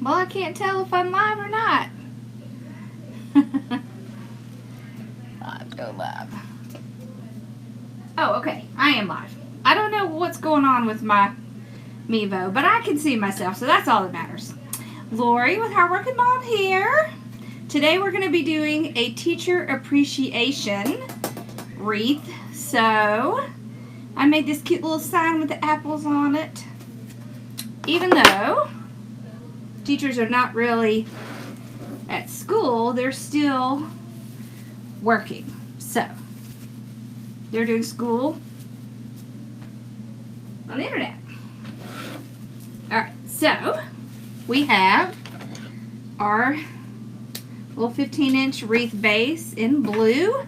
Well, I can't tell if I'm live or not. Live, go live. Oh, okay. I am live. I don't know what's going on with my Mevo, but I can see myself, so that's all that matters. Lori with Hardworking Mom here. Today we're going to be doing a teacher appreciation wreath. So, I made this cute little sign with the apples on it. Even though teachers are not really at school, they're still working. So, they're doing school on the internet. Alright, so we have our little 15-inch wreath base in blue.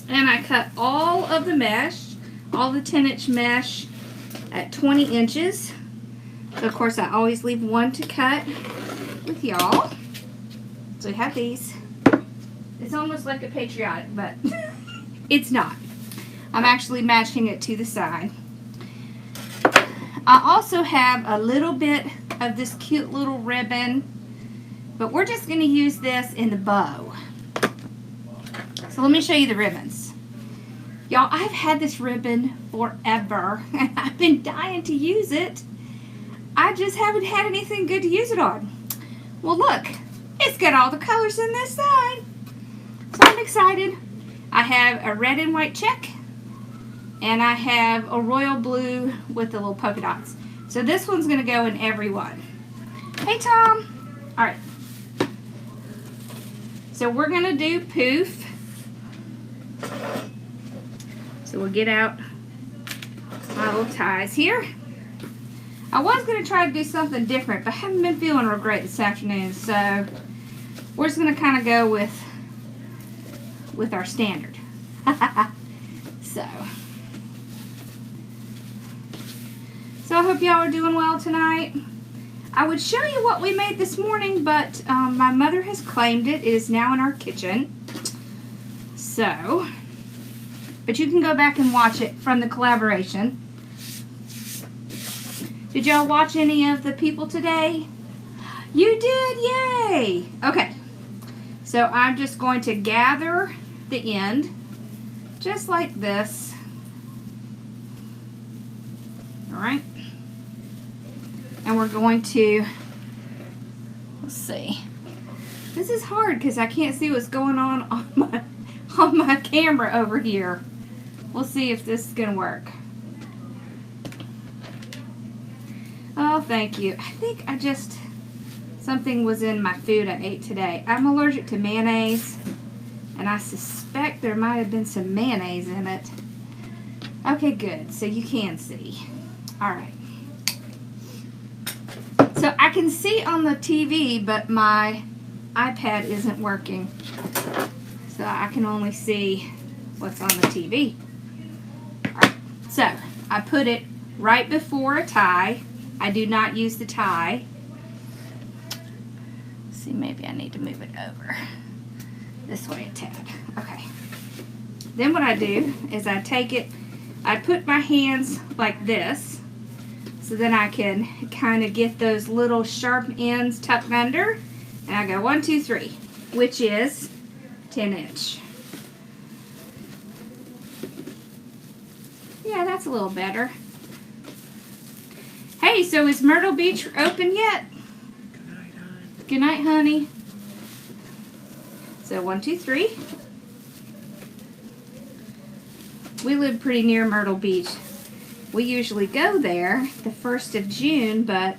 And I cut all of the mesh, all the 10-inch mesh at 20 inches. So of course I always leave one to cut with y'all. So we have these. It's almost like a patriotic, but it's not. I'm actually matching it to the side. I also have a little bit of this cute little ribbon, but we're just going to use this in the bow. So let me show you the ribbons. Y'all, I've had this ribbon forever, and I've been dying to use it. I just haven't had anything good to use it on. Well, look, it's got all the colors in this side. So I'm excited. I have a red and white check, and I have a royal blue with the little polka dots. So this one's going to go in every one. Hey, Tom. All right. So we're going to do Poof. So we'll get out my little ties here. I was going to try to do something different, but I haven't been feeling real great this afternoon. So we're just going to kind of go with our standard. So I hope y'all are doing well tonight. I would show you what we made this morning, but my mother has claimed it. It is now in our kitchen. So, but you can go back and watch it from the collaboration. Did y'all watch any of the people today? You did, yay! Okay, so I'm just going to gather the end, just like this. All right. And we're going to, let's see. This is hard because I can't see what's going on my camera over here. We'll see if this is gonna work. Oh, thank you. I think something was in my food I ate today. I'm allergic to mayonnaise, and I suspect there might have been some mayonnaise in it. Okay, good. So you can see. All right. So I can see on the TV, but my iPad isn't working. So I can only see what's on the TV. All right. So I put it right before a tie. I do not use the tie. Let's see, maybe I need to move it over this way a tad. Okay. Then what I do is I take it, I put my hands like this, so then I can kind of get those little sharp ends tucked under. And I go 1, 2, 3, which is 10-inch. Yeah, that's a little better. Hey, so is Myrtle Beach open yet? Good night, hon. Good night, honey. So 1, 2, 3. We live pretty near Myrtle Beach. We usually go there the 1st of June, but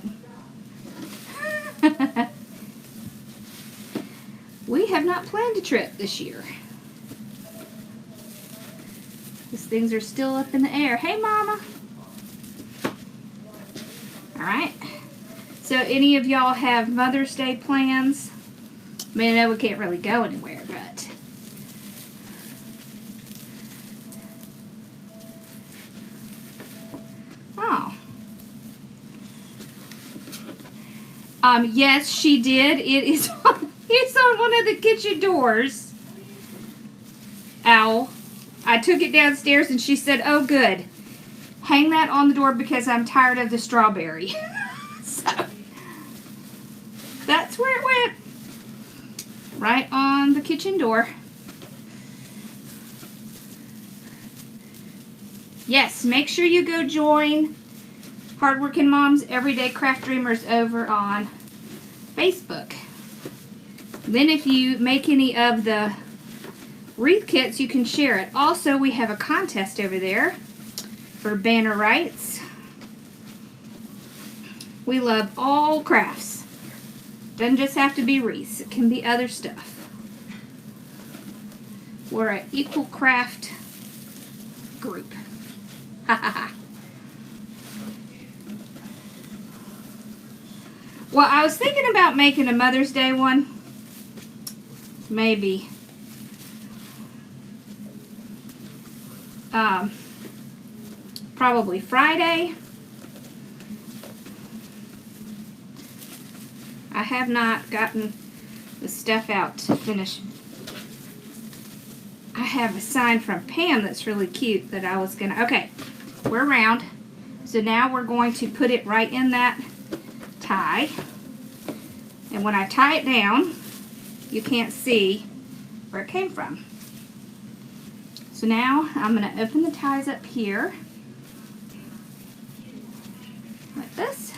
we have not planned a trip this year. These things are still up in the air. Hey, Mama. All right. So any of y'all have Mother's Day plans? I mean, I know we can't really go anywhere, but yes, she did. It's on one of the kitchen doors. Ow. I took it downstairs and she said, oh, good. Hang that on the door because I'm tired of the strawberry. So, right on the kitchen door. Yes, make sure you go join Hardworking Moms Everyday Craft Dreamers over on Facebook. Then if you make any of the wreath kits, you can share it. Also, we have a contest over there for banner rights. We love all crafts. Doesn't just have to be wreaths. It can be other stuff. We're an equal craft group. Ha ha ha. Well, I was thinking about making a Mother's Day one. Maybe. Probably Friday. I have not gotten the stuff out to finish. I have a sign from Pam that's really cute that I was gonna, okay, we're round. So now we're going to put it right in that tie. And when I tie it down, you can't see where it came from. So now I'm going to open the ties up here, like this.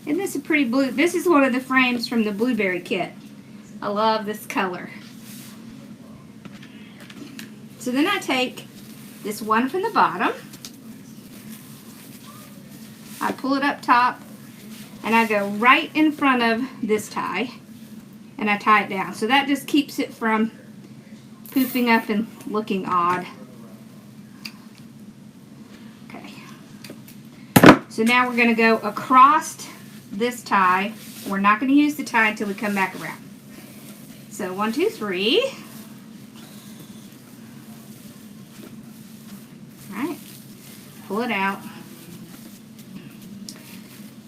Isn't this a pretty blue? This is one of the frames from the blueberry kit. I love this color. So then I take this one from the bottom, I pull it up top, and I go right in front of this tie, and I tie it down. So that just keeps it from poofing up and looking odd. Okay. So now we're going to go across this tie. We're not going to use the tie until we come back around. So 1, 2, 3. Alright. Pull it out.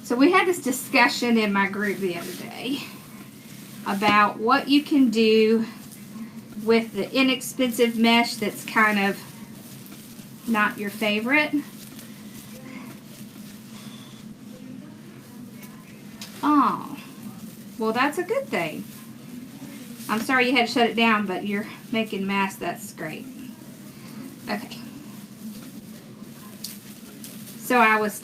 So we had this discussion in my group the other day about what you can do with the inexpensive mesh that's kind of not your favorite. Oh, well, that's a good thing. I'm sorry you had to shut it down, but you're making masks. That's great. Okay. So I was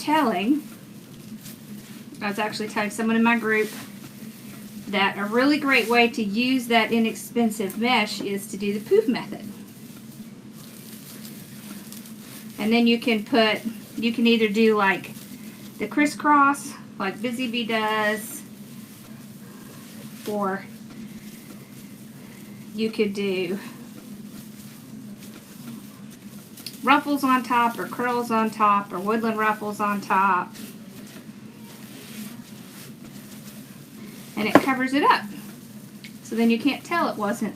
actually telling someone in my group that a really great way to use that inexpensive mesh is to do the poof method. And then you can either do like the crisscross, like Busy Bee does, or you could do ruffles on top, or curls on top, or woodland ruffles on top. And it covers it up. So then you can't tell it wasn't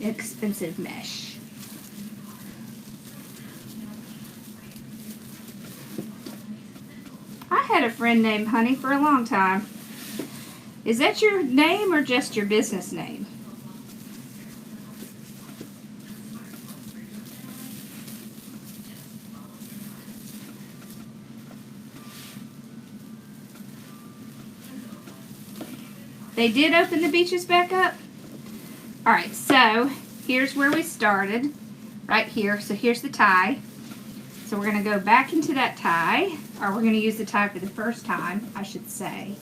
expensive mesh. I had a friend named Honey for a long time. Is that your name or just your business name? They did open the beaches back up. Alright, so here's where we started. Right here. So here's the tie. So we're going to go back into that tie. Or we're going to use the tie for the first time, I should say.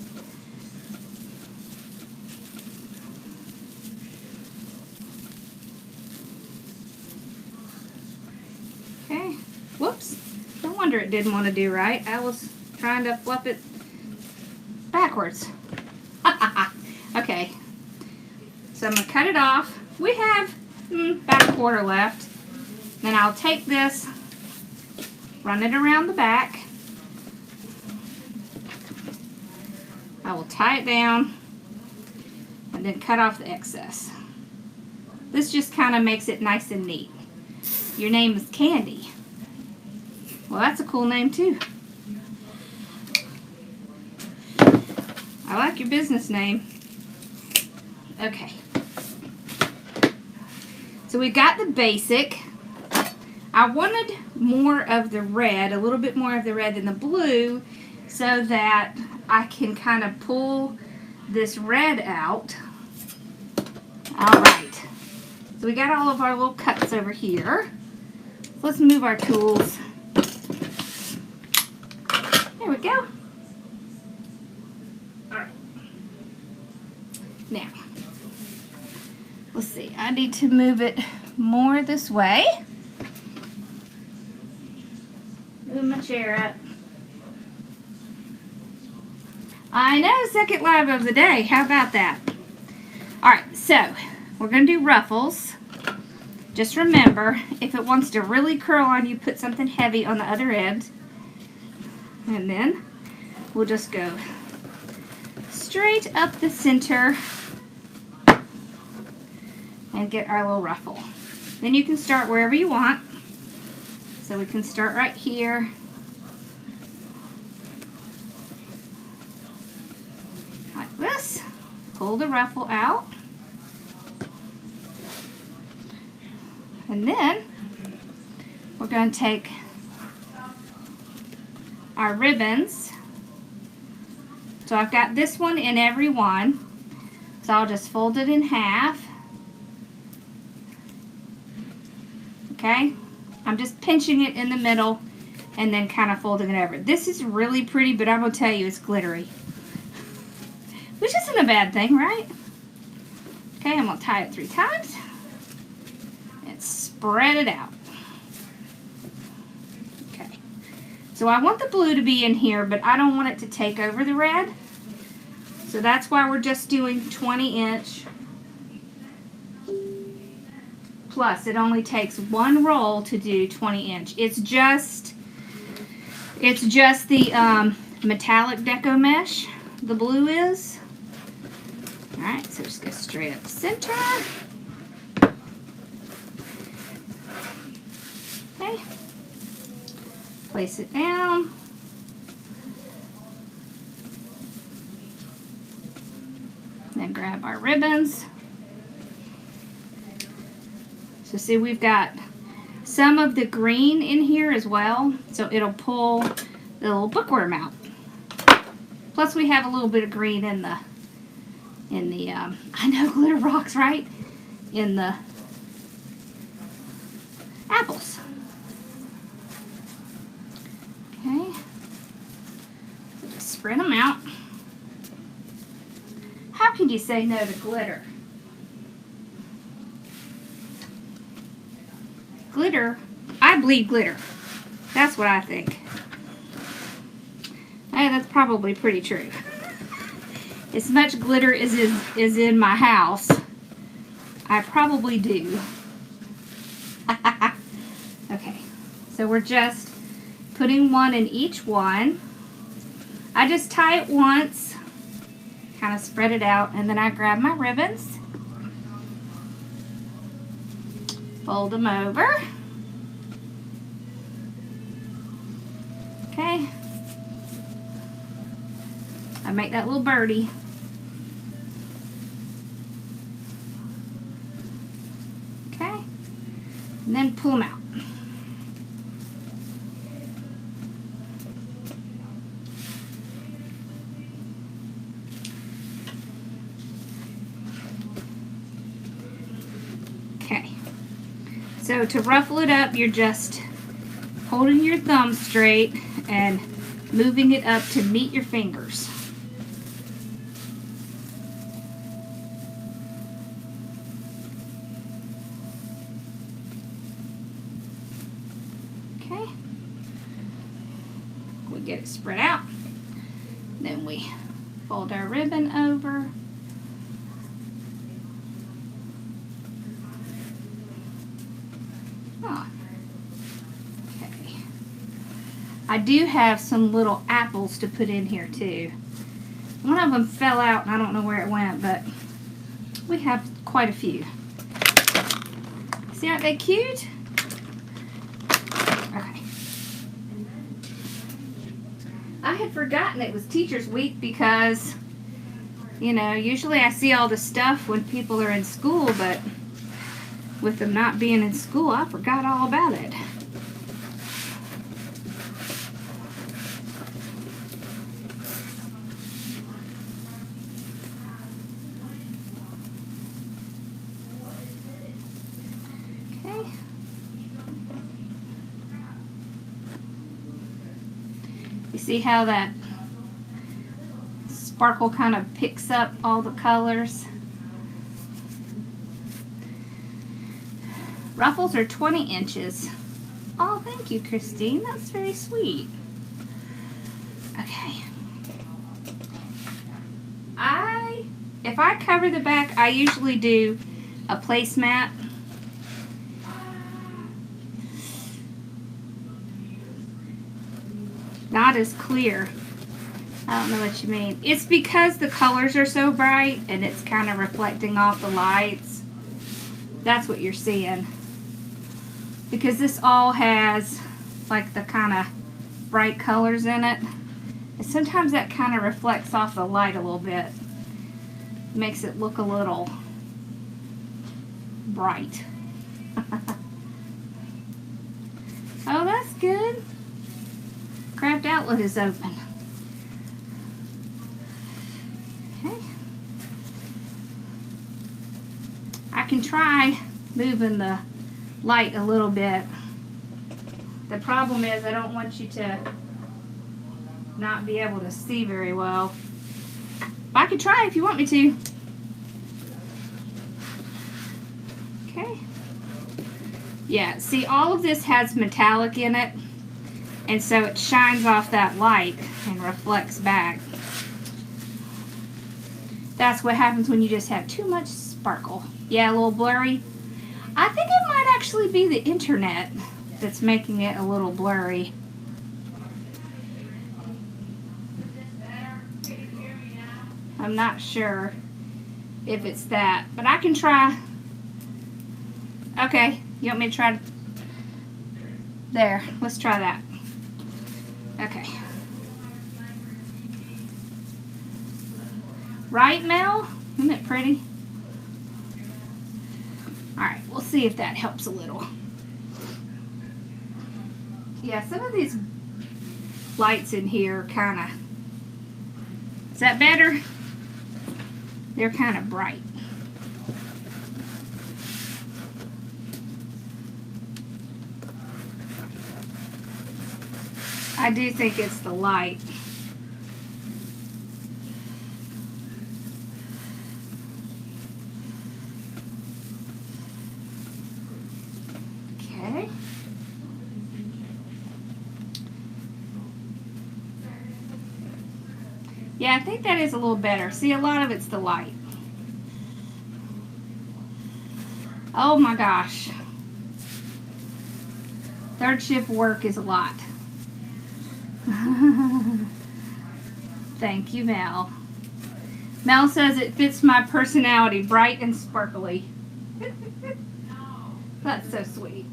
Okay. Whoops. No wonder it didn't want to do right. I was trying to flip it backwards. Okay, so I'm going to cut it off. We have about a quarter left. Then I'll take this, run it around the back. I will tie it down and then cut off the excess. This just kind of makes it nice and neat. Your name is Candy. Well, that's a cool name too. I like your business name. Okay. So we got the basic. I wanted more of the red, a little bit more of the red than the blue, so that I can kind of pull this red out. Alright, so we got all of our little cuts over here. Let's move our tools. There we go. Alright. Now, let's see, I need to move it more this way. Move my chair up. I know, second live of the day. How about that? Alright, so we're going to do ruffles. Just remember, if it wants to really curl on you, put something heavy on the other end. And then we'll just go straight up the center and get our little ruffle. Then you can start wherever you want. So we can start right here. Like this. Pull the ruffle out. And then we're going to take our ribbons. So I've got this one in every one. So I'll just fold it in half. Okay? I'm just pinching it in the middle and then kind of folding it over. This is really pretty, but I'm going to tell you it's glittery. Which isn't a bad thing, right? Okay, I'm going to tie it 3 times. And spread it out. Okay. So I want the blue to be in here, but I don't want it to take over the red. So that's why we're just doing 20-inch. Plus, it only takes 1 roll to do 20-inch. It's just the metallic deco mesh. The blue is. All right, so just go straight up the center. Okay. Place it down. Then grab our ribbons. So see, we've got some of the green in here as well, so it'll pull the little bookworm out. Plus we have a little bit of green in the I know, glitter rocks, right? In the apples. Okay. So just spread them out. How can you say no to glitter? Glitter, I bleed glitter. That's what I think. Hey, that's probably pretty true. As much glitter as is in my house, I probably do. Okay, so we're just putting 1 in each one. I just tie it once, kind of spread it out, and then I grab my ribbons. Fold them over. Okay. I make that little birdie. Okay. And then pull them out. Okay. So to ruffle it up, you're just holding your thumb straight and moving it up to meet your fingers. Okay. We get it spread out. Then we fold our ribbon over. I do have some little apples to put in here too. One of them fell out and I don't know where it went, but we have quite a few. See, aren't they cute? Okay. I had forgotten it was Teachers Week because, you know, usually I see all the stuff when people are in school, but with them not being in school, I forgot all about it. see how that sparkle kind of picks up all the colors? Ruffles are 20 inches. Oh, thank you, Christine. That's very sweet. Okay. If I cover the back, I usually do a placemat. Not as clear. I don't know what you mean. It's because the colors are so bright and it's kind of reflecting off the lights. That's what you're seeing. Because this all has like the kind of bright colors in it. And sometimes that kind of reflects off the light a little bit. Makes it look a little bright. Oh, that's good. Craft outlet is open. Okay. I can try moving the light a little bit. The problem is I don't want you to not be able to see very well. I could try if you want me to. Okay. Yeah, see, all of this has metallic in it, and so it shines off that light and reflects back. That's what happens when you just have too much sparkle. Yeah, a little blurry. I think it might actually be the internet that's making it a little blurry. I'm not sure if it's that, but I can try. Okay, you want me to try? There, let's try that. Okay. Right, Mel? Isn't it pretty? Alright, we'll see if that helps a little. Yeah, some of these lights in here kind of... Is that better? They're kind of bright. I do think it's the light. Okay. Yeah, I think that is a little better. See, a lot of it's the light. Oh my gosh. Third shift work is a lot. Thank you, Mel. Mel says it fits my personality, bright and sparkly. That's so sweet.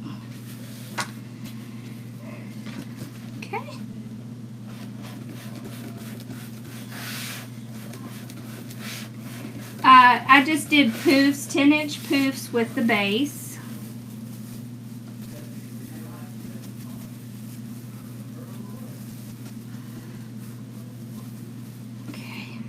Okay. I just did Poofs, 10-inch Poofs with the base. Okay.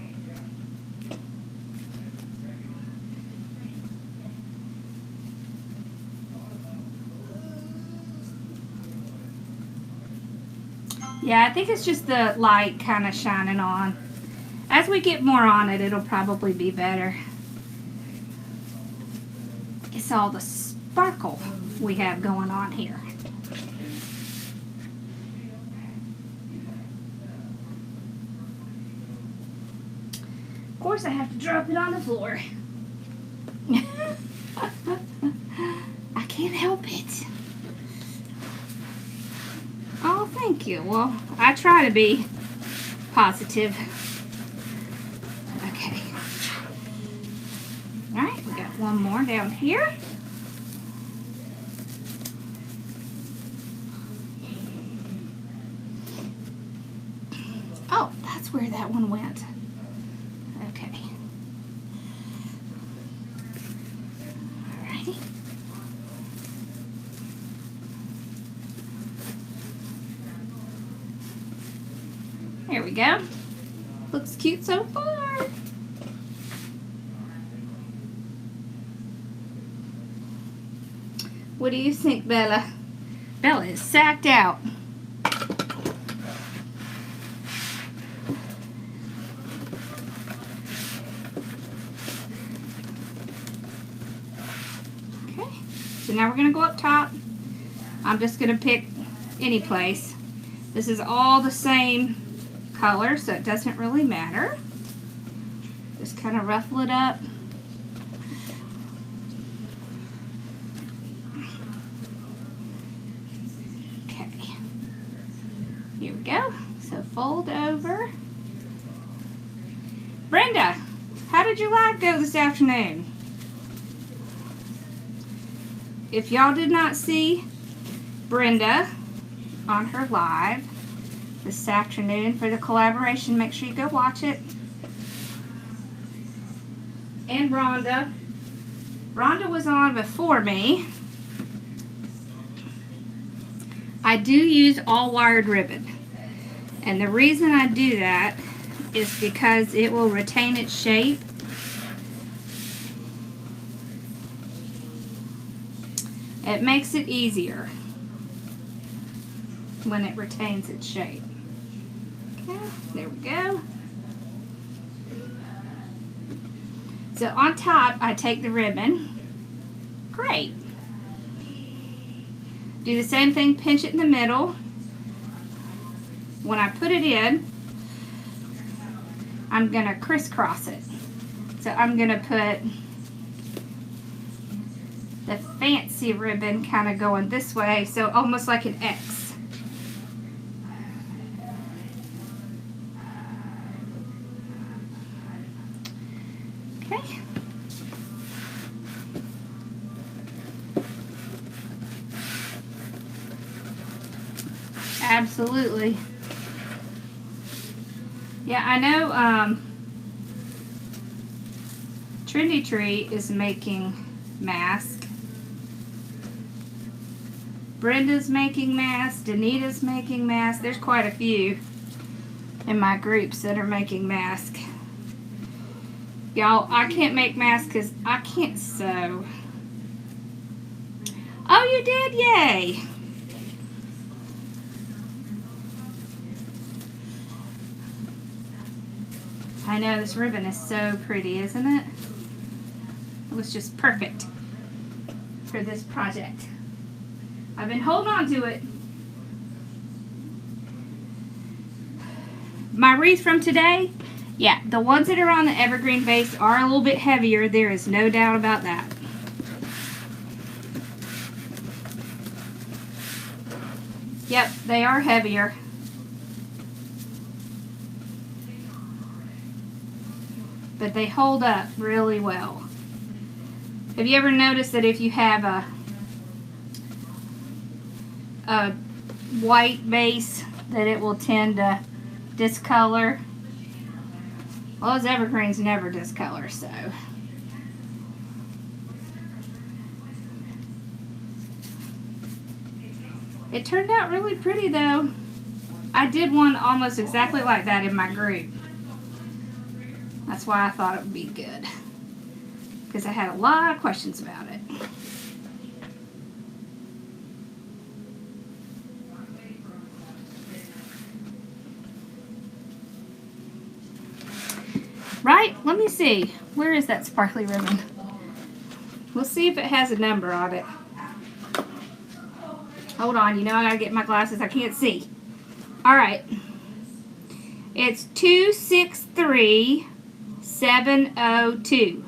Yeah, I think it's just the light kind of shining on. As we get more on it, it'll probably be better. It's all the sparkle we have going on here. Of course, I have to drop it on the floor. I can't help it. Oh, thank you. Well, I try to be positive. Okay. Alright, we got one more down here. Oh, that's where that one went. Okay. Alrighty. There we go. Looks cute so far. What do you think, Bella? Bella is sacked out. So now we're going to go up top. I'm just going to pick any place. This is all the same color, so it doesn't really matter. Just kind of ruffle it up. Okay. Here we go. So fold over. Brenda, how did your live go this afternoon? If y'all did not see Brenda on her live this afternoon for the collaboration, make sure you go watch it. And Rhonda. Rhonda was on before me. I do use all wired ribbon. And the reason I do that is because it will retain its shape. It makes it easier when it retains its shape. Okay, there we go. So on top, I take the ribbon. Great. Do the same thing, pinch it in the middle. When I put it in, I'm going to crisscross it. So I'm going to put the fancy ribbon kind of going this way, so almost like an X. Okay. Absolutely. Yeah, I know Trendy Tree is making masks. Brenda's making masks. Danita's making masks. There's quite a few in my groups that are making masks. Y'all, I can't make masks because I can't sew. Oh, you did? Yay! I know, this ribbon is so pretty, isn't it? It was just perfect for this project. I've been holding on to it. My wreath from today, yeah, the ones that are on the evergreen base are a little bit heavier. There is no doubt about that. Yep, they are heavier. But they hold up really well. Have you ever noticed that if you have a white base that it will tend to discolor? Well, those evergreens never discolor, so. It turned out really pretty though. I did one almost exactly like that in my group. That's why I thought it would be good. Because I had a lot of questions about it. Right? Let me see. Where is that sparkly ribbon? We'll see if it has a number on it. Hold on. You know I gotta get my glasses. I can't see. Alright. It's 263702.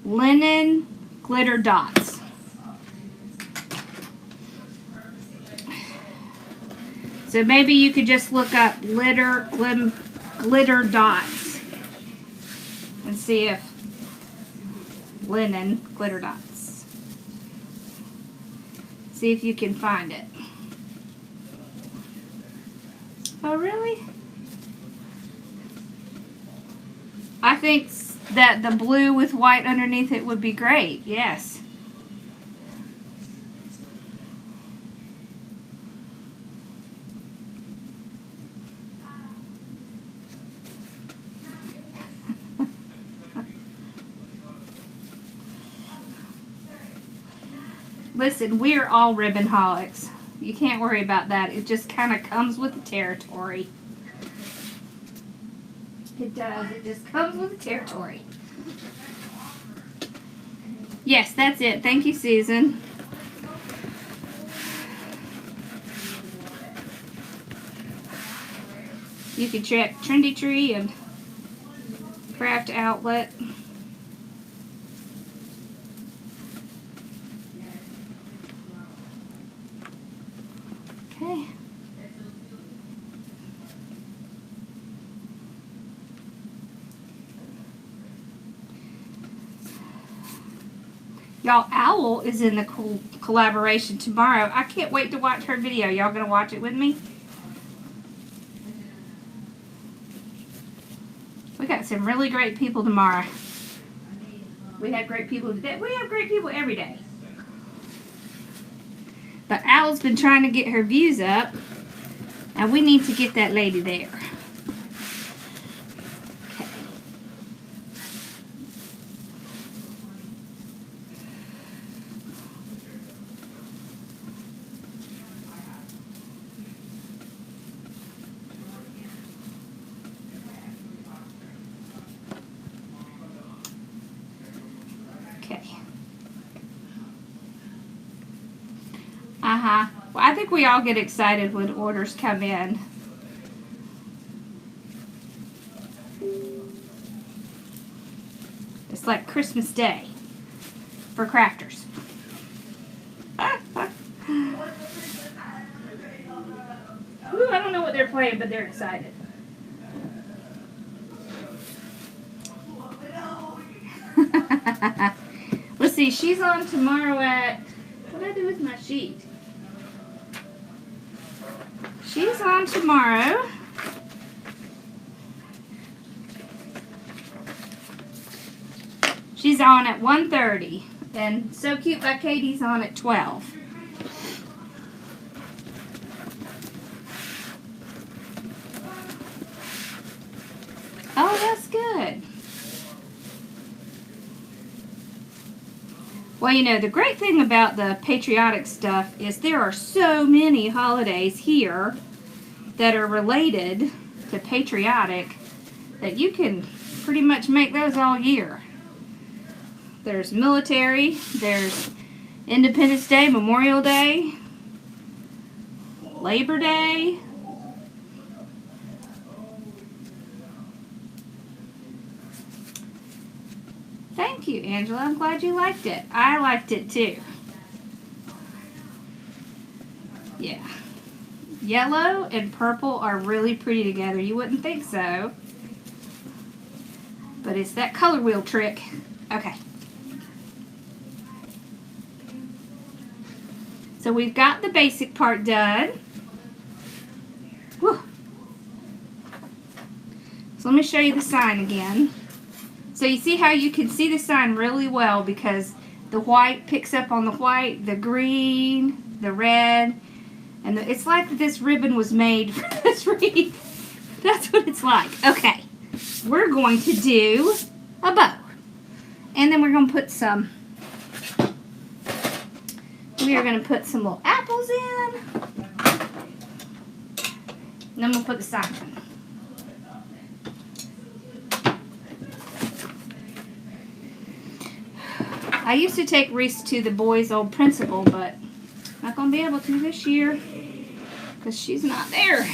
Linen glitter dots. So maybe you could just look up glitter dots and see if linen glitter dots. See if you can find it. Oh, really? I think that the blue with white underneath it would be great. Yes. Listen, we're all ribbon holics. You can't worry about that. It just kind of comes with the territory. It does. It just comes with the territory. Yes, that's it. Thank you, Susan. You can check Trendy Tree and Craft Outlet. Okay. Y'all, Owl is in the collaboration tomorrow. I can't wait to watch her video. Y'all gonna watch it with me? We got some really great people tomorrow. We had great people today. We have great people every day. But Owl's been trying to get her views up, and we need to get that lady there. Well, I think we all get excited when orders come in. It's like Christmas Day for crafters. Ooh, I don't know what they're playing, but they're excited. Let's see, she's on tomorrow at... What did I do with my sheet? She's on tomorrow. She's on at 1:30. And So Cute by Katie's on at 12. Oh, that's good. Well, you know, the great thing about the patriotic stuff is there are so many holidays here that are related to patriotic that you can pretty much make those all year. There's military, there's Independence Day, Memorial Day, Labor Day. Thank you, Angela. I'm glad you liked it. I liked it too. Yeah. Yellow and purple are really pretty together. You wouldn't think so. But it's that color wheel trick. Okay. So we've got the basic part done. Whew. So let me show you the sign again. So you see how you can see the sign really well because the white picks up on the white, the green, the red, and it's like this ribbon was made for this wreath. That's what it's like. Okay, we're going to do a bow. And then we're going to put some, we are going to put some little apples in. And then we'll put the sign in. I used to take Reese to the boys' old principal, but not going to be able to this year because she's not there.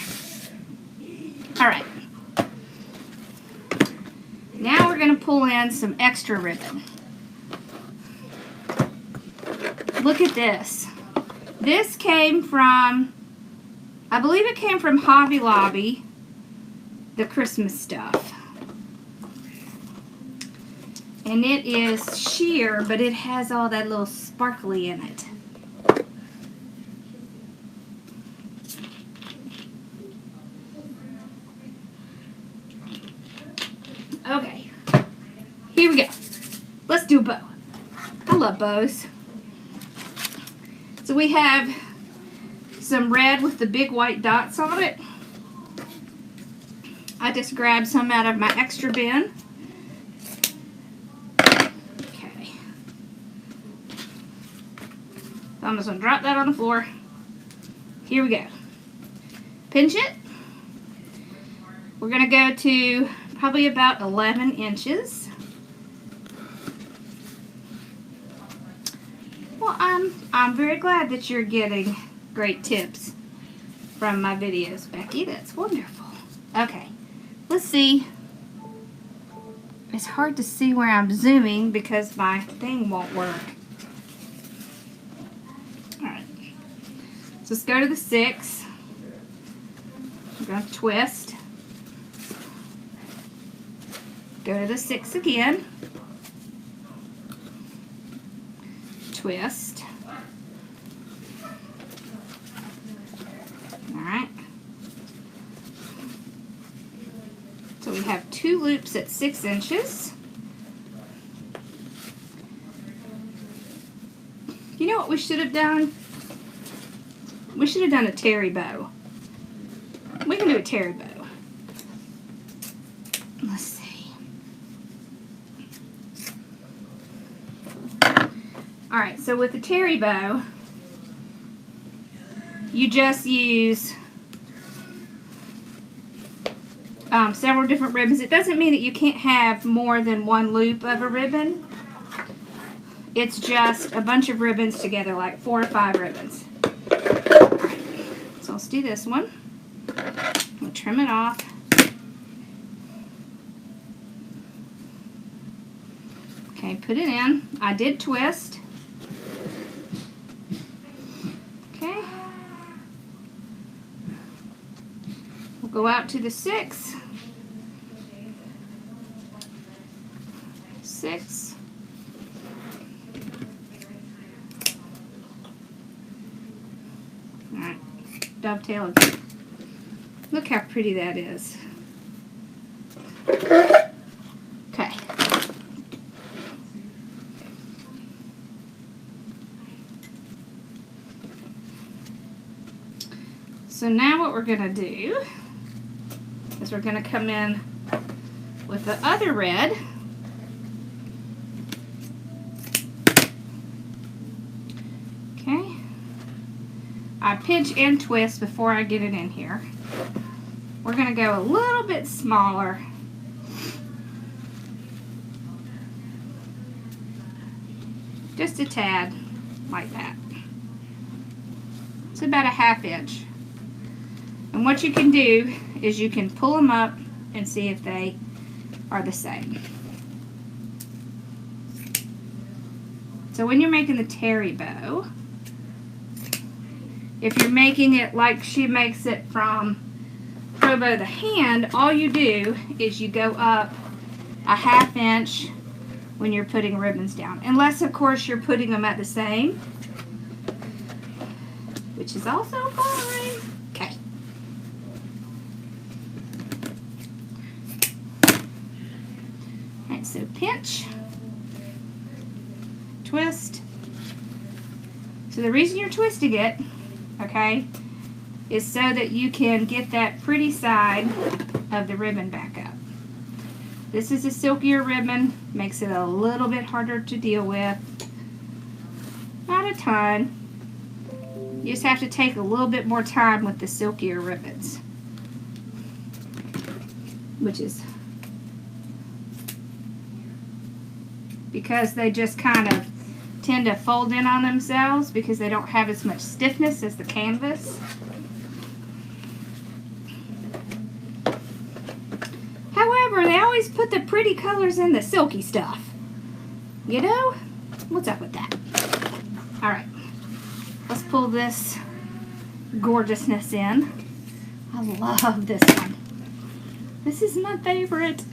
All right. Now we're going to pull in some extra ribbon. Look at this. This came from, I believe it came from Hobby Lobby, the Christmas stuff. And it is sheer, but it has all that little sparkly in it. Okay, here we go. Let's do a bow. I love bows. So we have some red with the big white dots on it. I just grabbed some out of my extra bin. I'm just going to drop that on the floor. Here we go. Pinch it. We're going to go to probably about 11 inches. Well, I'm very glad that you're getting great tips from my videos, Becky. That's wonderful. Okay, let's see. It's hard to see where I'm zooming because my thing won't work. Alright, so let's go to the 6. I'm going to twist. Go to the 6 again. Twist. Alright. So we have 2 loops at 6 inches. You know what we should have done? We should have done a terry bow. We can do a terry bow. Let's see. Alright, so with the terry bow, you just use several different ribbons. It doesn't mean that you can't have more than 1 loop of a ribbon. It's just a bunch of ribbons together, like 4 or 5 ribbons. Alright, so let's do this one. We'll trim it off. Okay, put it in. I did twist. Okay. We'll go out to the 6. 6. Alright, dovetail again. Look how pretty that is. Okay. So now what we're going to do is we're going to come in with the other red. Okay. I pinch and twist before I get it in here. We're going to go a little bit smaller. Just a tad, like that. It's about a 1/2 inch. And what you can do is you can pull them up and see if they are the same. So when you're making the terry bow, if you're making it like she makes it from Probo the Hand, all you do is you go up a 1/2 inch when you're putting ribbons down. Unless, of course, you're putting them at the same, which is also fine. Okay. Alright, so pinch, twist. So the reason you're twisting it, okay, is so that you can get that pretty side of the ribbon back up. This is a silkier ribbon, makes it a little bit harder to deal with. Not a ton. You just have to take a little bit more time with the silkier ribbons, which is because they just kind of tend to fold in on themselves because they don't have as much stiffness as the canvas. However, they always put the pretty colors in the silky stuff. You know? What's up with that? Alright. Let's pull this gorgeousness in. I love this one. This is my favorite.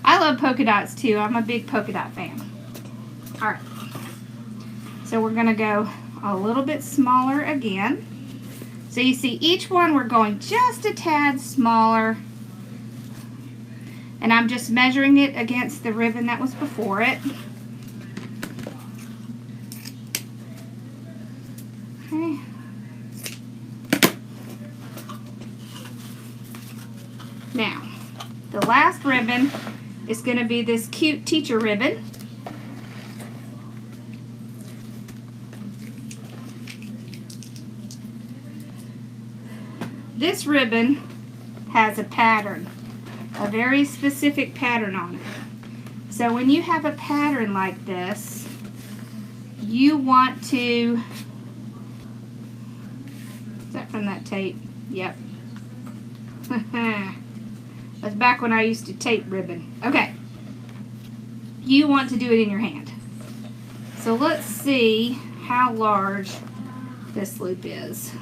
I love polka dots too. I'm a big polka dot fan. Alright. So we're going to go a little bit smaller again. So you see each one we're going just a tad smaller. And I'm just measuring it against the ribbon that was before it. Okay. Now, the last ribbon is going to be this cute teacher ribbon. This ribbon has a pattern, a very specific pattern on it. So when you have a pattern like this, you want to, is that from that tape? Yep. That's back when I used to tape ribbon. Okay. You want to do it in your hand. So let's see how large this loop is.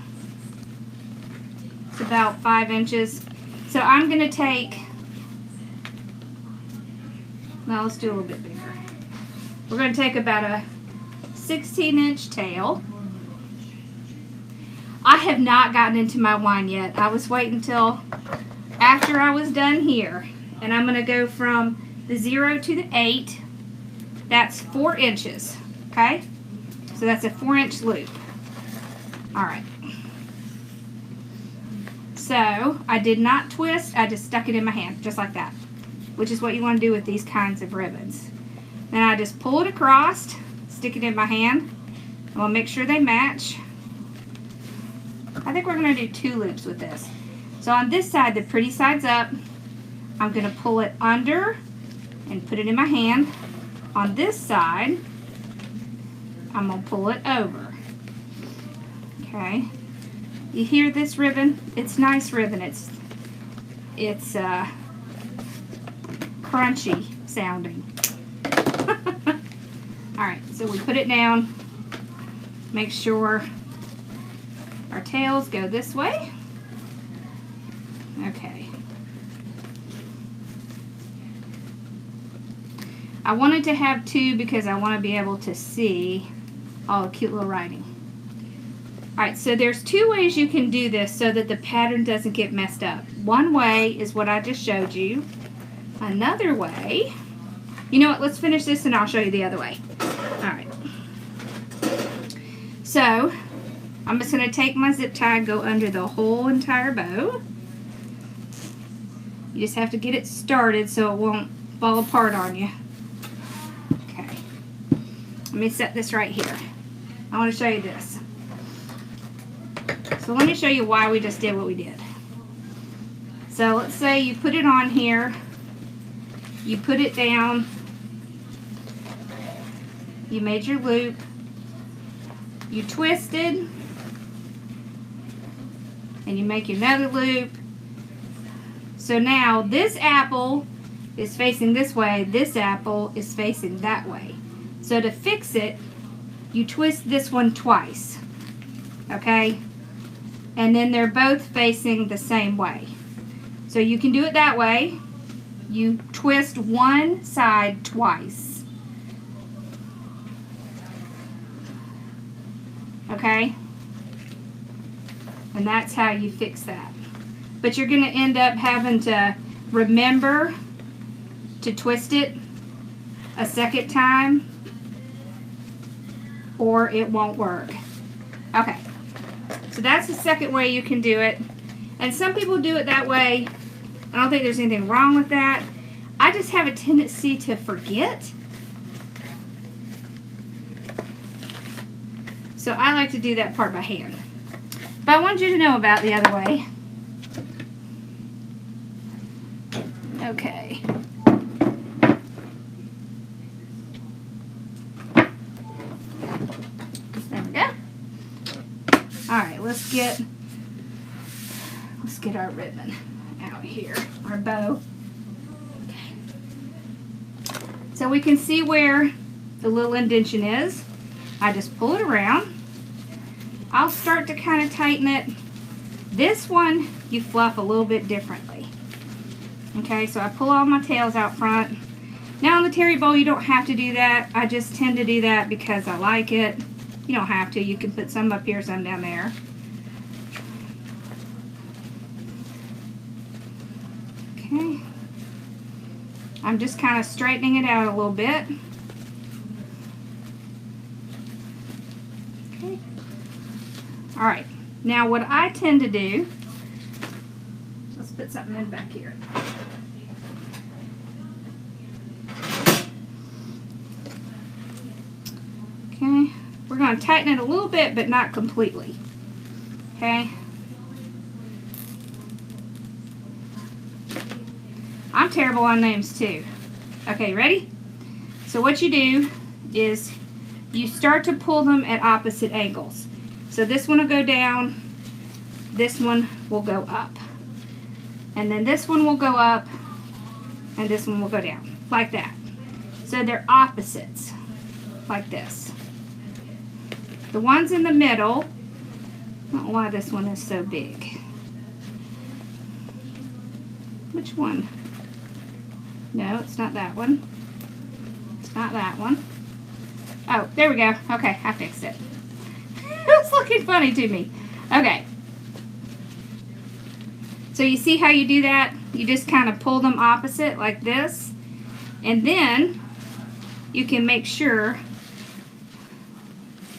It's about 5 inches. So I'm going to take, now let's do a little bit bigger. We're going to take about a 16-inch tail. I have not gotten into my wine yet. I was waiting until after I was done here. And I'm going to go from the 0 to the 8. That's 4 inches. Okay? So that's a 4-inch loop. Alright. So, I did not twist. I just stuck it in my hand. Just like that. Which is what you want to do with these kinds of ribbons. Then I just pull it across. Stick it in my hand. And we'll make sure they match. I think we're going to do 2 loops with this. So on this side, the pretty side's up. I'm going to pull it under and put it in my hand. On this side, I'm going to pull it over. Okay. You hear this ribbon? It's nice ribbon. It's crunchy sounding. Alright, so we put it down. Make sure our tails go this way. Okay. I wanted to have 2 because I want to be able to see all the cute little writing. Alright, so there's 2 ways you can do this so that the pattern doesn't get messed up. One way is what I just showed you. Another way, you know what, let's finish this and I'll show you the other way. Alright. So, I'm just going to take my zip tie and go under the whole entire bow. You just have to get it started so it won't fall apart on you. Okay. Let me set this right here. I want to show you this. So let me show you why we just did what we did. So let's say you put it on here. You put it down. You made your loop. You twisted. And you make another loop. So now this apple is facing this way. This apple is facing that way. So to fix it, you twist this one twice. Okay? And then they're both facing the same way. So you can do it that way. You twist one side twice. Okay? And that's how you fix that. But you're going to end up having to remember to twist it a second time or it won't work. Okay. So that's the second way you can do it. And some people do it that way. I don't think there's anything wrong with that. I just have a tendency to forget. So I like to do that part by hand. But I want you to know about the other way. Okay. There we go. Alright, let's get our ribbon out here. Our bow. Okay. So we can see where the little indentation is. I just pull it around. I'll start to kind of tighten it. This one you fluff a little bit differently. Okay, so I pull all my tails out front. Now on the terry bowl you don't have to do that. I just tend to do that because I like it. You don't have to. You can put some up here, some down there. Okay. I'm just kind of straightening it out a little bit. Okay. Alright. Now what I tend to do, let's put something in back here. Okay. We're going to tighten it a little bit, but not completely. Okay. I'm terrible on names too. Okay, ready? So what you do is you start to pull them at opposite angles. So this one will go down, this one will go up. And then this one will go up, and this one will go down, like that. So they're opposites, like this. The ones in the middle, I don't know why this one is so big. Which one? No, it's not that one. It's not that one. Oh, there we go. Okay, I fixed it. It's looking funny to me. Okay. So you see how you do that? You just kind of pull them opposite like this. And then you can make sure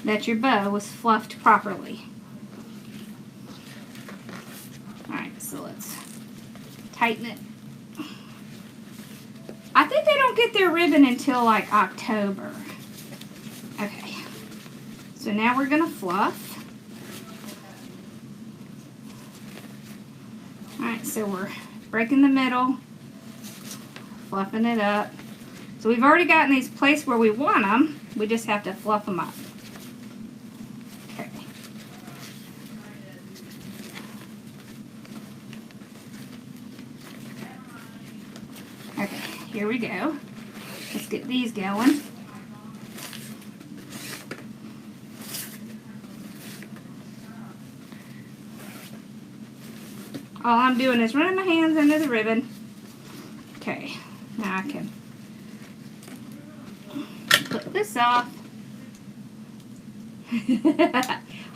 that your bow was fluffed properly. Alright, so let's tighten it. I think they don't get their ribbon until like October. Okay. So now we're going to fluff. Alright, so we're breaking the middle, fluffing it up. So we've already gotten these placed where we want them. We just have to fluff them up. Okay. Okay, here we go. Let's get these going. All I'm doing is running my hands under the ribbon. Okay, now I can put this off.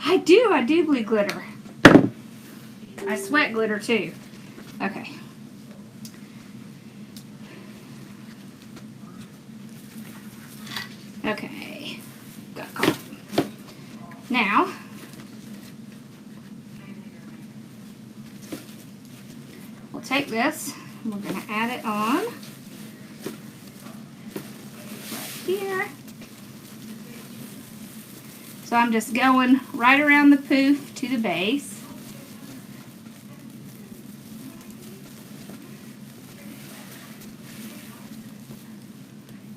I do bleed glitter. I sweat glitter too. Okay. Okay, got caught. Now, we'll take this, and we're going to add it on right here. So I'm just going right around the poof to the base.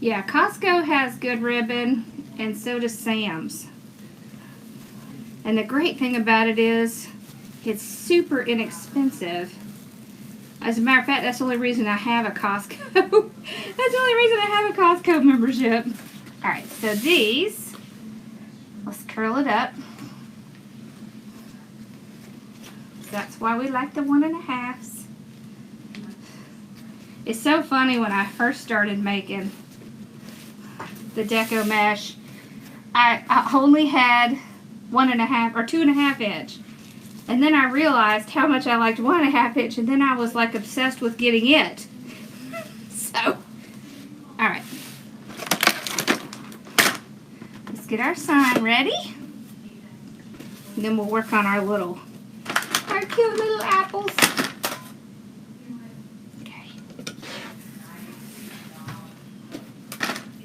Yeah, Costco has good ribbon, and so does Sam's. And the great thing about it is, it's super inexpensive. As a matter of fact, that's the only reason I have a Costco. That's the only reason I have a Costco membership. Alright, so these, let's curl it up. That's why we like the 1.5s. It's so funny when I first started making the deco mesh, I only had 1.5 or 2.5 inch. And then I realized how much I liked 1.5 inch, and then I was like obsessed with getting it. So, alright. Let's get our sign ready. And then we'll work on our cute little apples. Okay.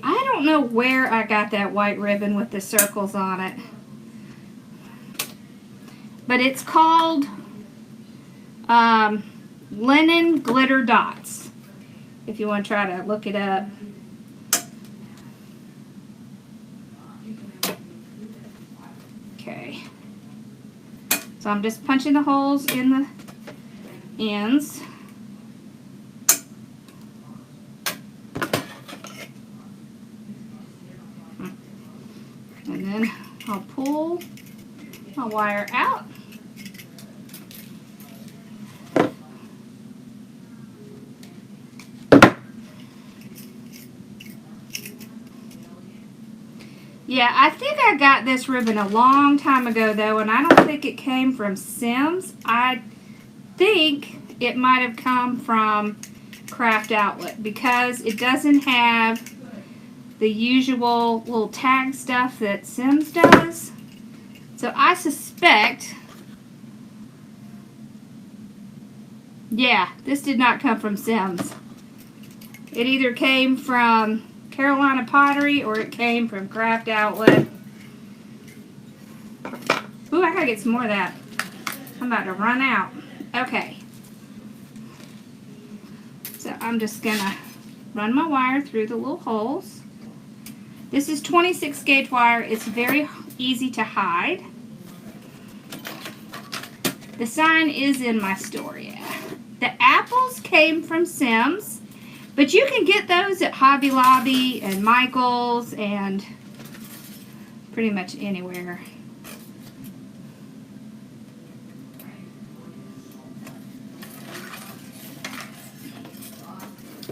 I don't know where I got that white ribbon with the circles on it. But it's called Linen Glitter Dots, if you want to try to look it up. Okay. So I'm just punching the holes in the ends. And then I'll pull my wire out. Yeah, I think I got this ribbon a long time ago though, and I don't think it came from Sims. I think it might have come from Craft Outlet because it doesn't have the usual little tag stuff that Sims does. So I suspect, yeah, this did not come from Sims. It either came from Carolina Pottery or it came from Craft Outlet. Ooh, I gotta get some more of that. I'm about to run out. Okay. So I'm just gonna run my wire through the little holes. This is 26 gauge wire. It's very easy to hide. The sign is in my store, yeah. The apples came from Sims, but you can get those at Hobby Lobby and Michael's and pretty much anywhere.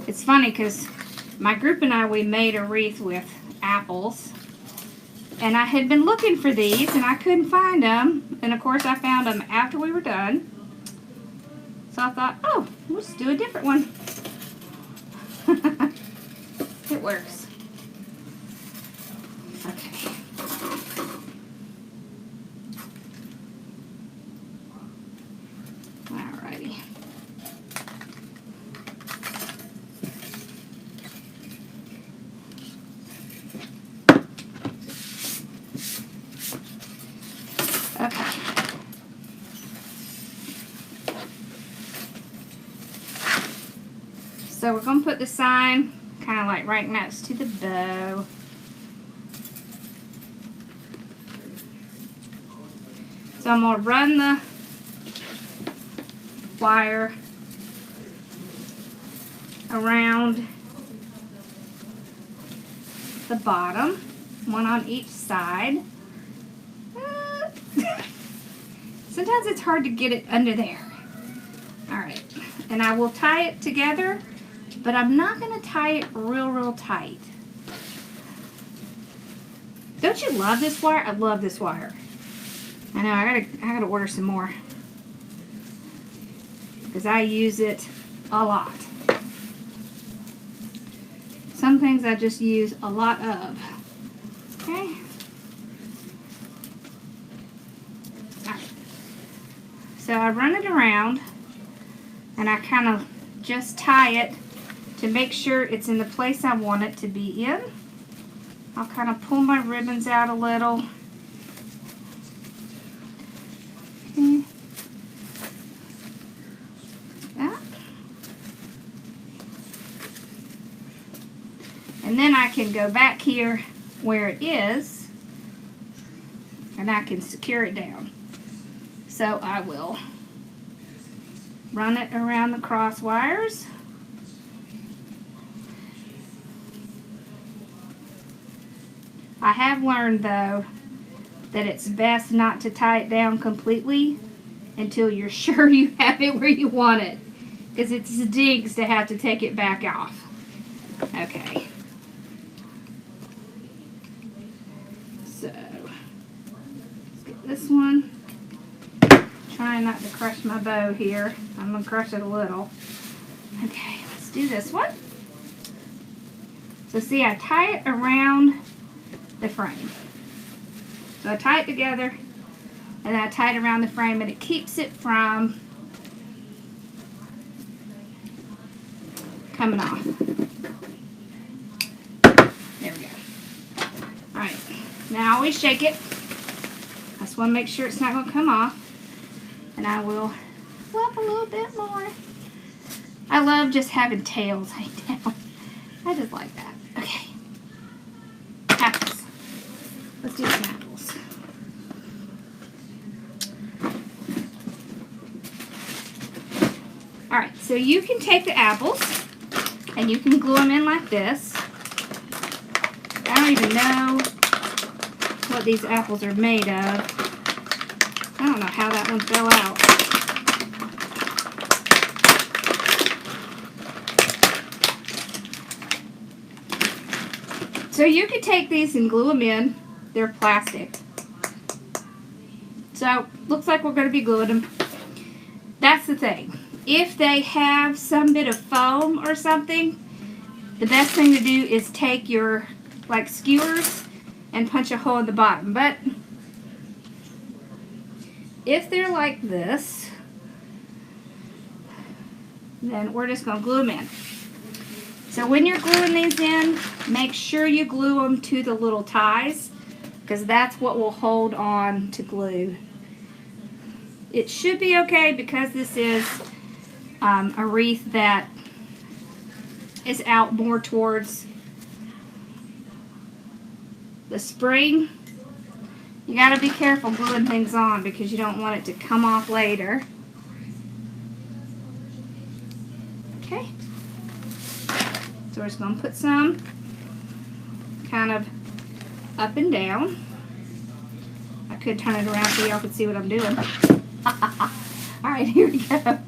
It's funny because my group and I, we made a wreath with apples. And I had been looking for these and I couldn't find them. And of course I found them after we were done. So I thought, oh, let's do a different one. It works. Okay. Alrighty. Okay. So we're going to put the sign kind of like right next to the bow. So I'm going to run the wire around the bottom, one on each side. Sometimes it's hard to get it under there. Alright, and I will tie it together, but I'm not going to tie it real tight. Don't you love this wire? I love this wire. I know, I gotta order some more, because I use it a lot. Some things I just use a lot of. Okay. So I run it around and I kind of just tie it to make sure it's in the place I want it to be in. I'll kind of pull my ribbons out a little. Okay. Yeah. And then I can go back here where it is and I can secure it down. So I will run it around the cross wires. I have learned though that it's best not to tie it down completely until you're sure you have it where you want it, because it stinks to have to take it back off. Okay. So let's get this one. Trying not to crush my bow here. I'm going to crush it a little. Okay, let's do this one. So see, I tie it around the frame. So I tie it together and then I tie it around the frame and it keeps it from coming off. There we go. Alright, now I always shake it. I just want to make sure it's not going to come off. And I will flip a little bit more. I love just having tails hang down. I just like that. Okay. Apples. Let's do some apples. Alright, so you can take the apples and you can glue them in like this. I don't even know what these apples are made of. I don't know how that one fell out. So you can take these and glue them in. They're plastic. So, looks like we're going to be gluing them. That's the thing. If they have some bit of foam or something, the best thing to do is take your, like, skewers and punch a hole in the bottom. But if they're like this, then we're just going to glue them in. So when you're gluing these in, make sure you glue them to the little ties, because that's what will hold on to glue. It should be okay because this is a wreath that is out more towards the spring. You gotta be careful gluing things on because you don't want it to come off later. Okay. So we're just gonna put some kind of up and down. I could turn it around so y'all could see what I'm doing. Alright, here we go.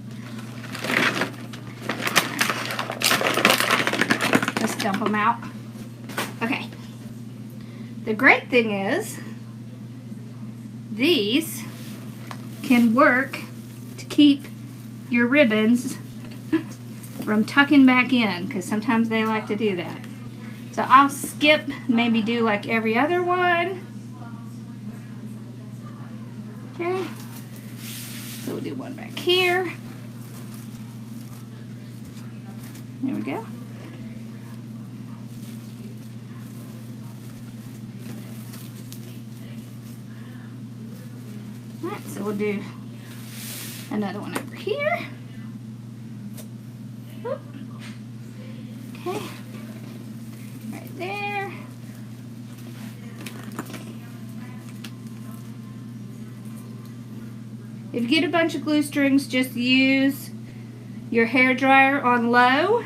Let's dump them out. Okay. The great thing is, these can work to keep your ribbons from tucking back in, because sometimes they like to do that. So I'll skip, maybe do like every other one. Okay. So we'll do one back here. There we go. Alright, so we'll do another one over here. Oop. Okay. Right there. If you get a bunch of glue strings, just use your hair dryer on low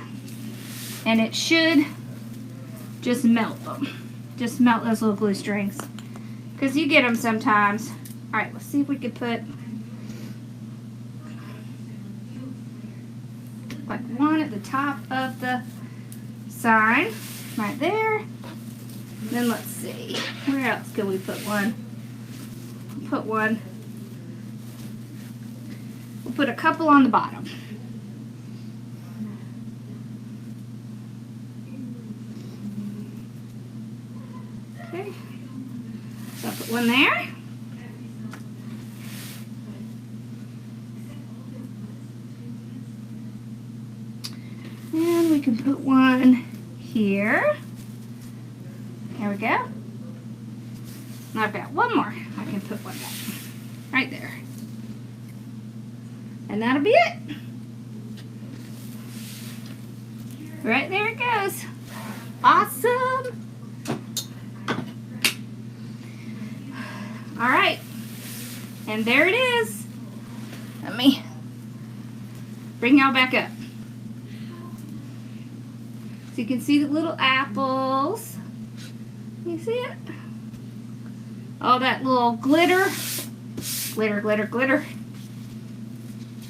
and it should just melt them. Just melt those little glue strings, because you get them sometimes. Alright, let's see if we can put like one at the top of the sign right there. Then let's see, where else can we put one? Put one. We'll put a couple on the bottom. Okay, so I'll put one there. And we can put one here. There we go. And I've got one more. I can put one back right there. And that'll be it. Right there it goes. Awesome. All right. And there it is. Let me bring y'all back up. So you can see the little apples. You see it? All that little glitter. Glitter, glitter, glitter.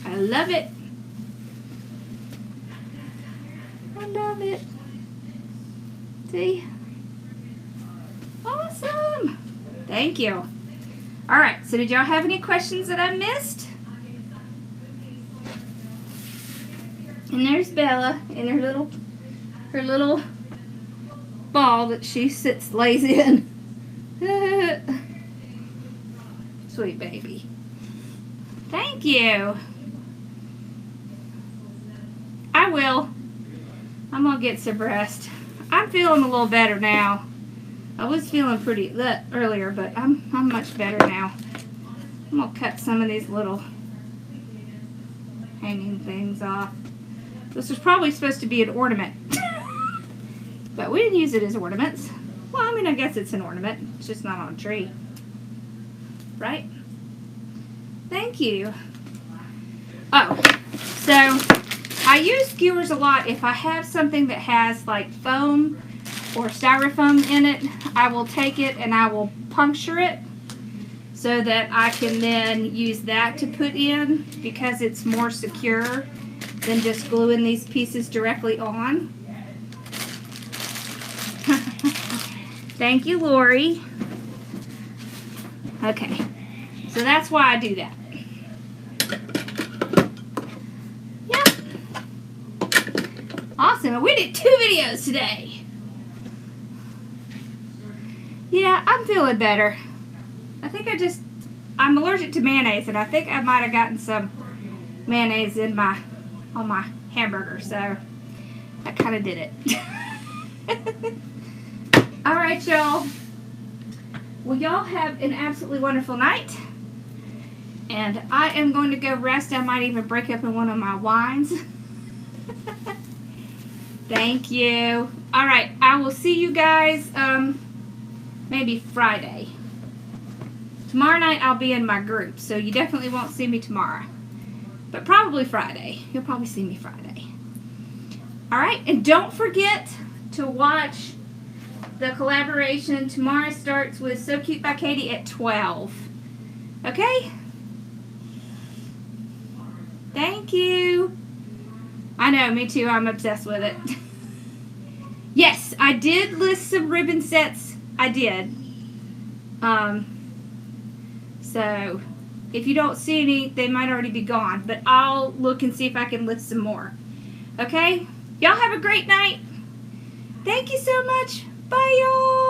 I love it. I love it. See? Awesome. Thank you. Alright, so did y'all have any questions that I missed? And there's Bella in her little ball that she lays in. Sweet baby. Thank you. I will. I'm gonna get some rest. I'm feeling a little better now. I was feeling pretty earlier, but I'm much better now. I'm gonna cut some of these little hanging things off. This was probably supposed to be an ornament. But we didn't use it as ornaments. Well, I mean, I guess it's an ornament. It's just not on a tree. Right? Thank you. Oh, so I use skewers a lot. If I have something that has like foam or styrofoam in it, I will take it and I will puncture it so that I can then use that to put in, because it's more secure than just gluing these pieces directly on. Thank you, Lori. Okay, so that's why I do that. Yep. Awesome, and we did 2 videos today. Yeah, I'm feeling better. I think I'm allergic to mayonnaise, and I think I might have gotten some mayonnaise in on my hamburger, so that kind of did it. Alright, y'all. Well, y'all have an absolutely wonderful night. And I am going to go rest. I might even break up in one of my wines. Thank you. Alright, I will see you guys maybe Friday. Tomorrow night I'll be in my group, so you definitely won't see me tomorrow. But probably Friday. You'll probably see me Friday. Alright, and don't forget to watch the collaboration. Tomorrow starts with So Cute by Katie at 12. Okay? Thank you. I know, me too. I'm obsessed with it. Yes, I did list some ribbon sets. I did. So, if you don't see any, they might already be gone. But I'll look and see if I can list some more. Okay? Y'all have a great night. Thank you so much. Bye, y'all.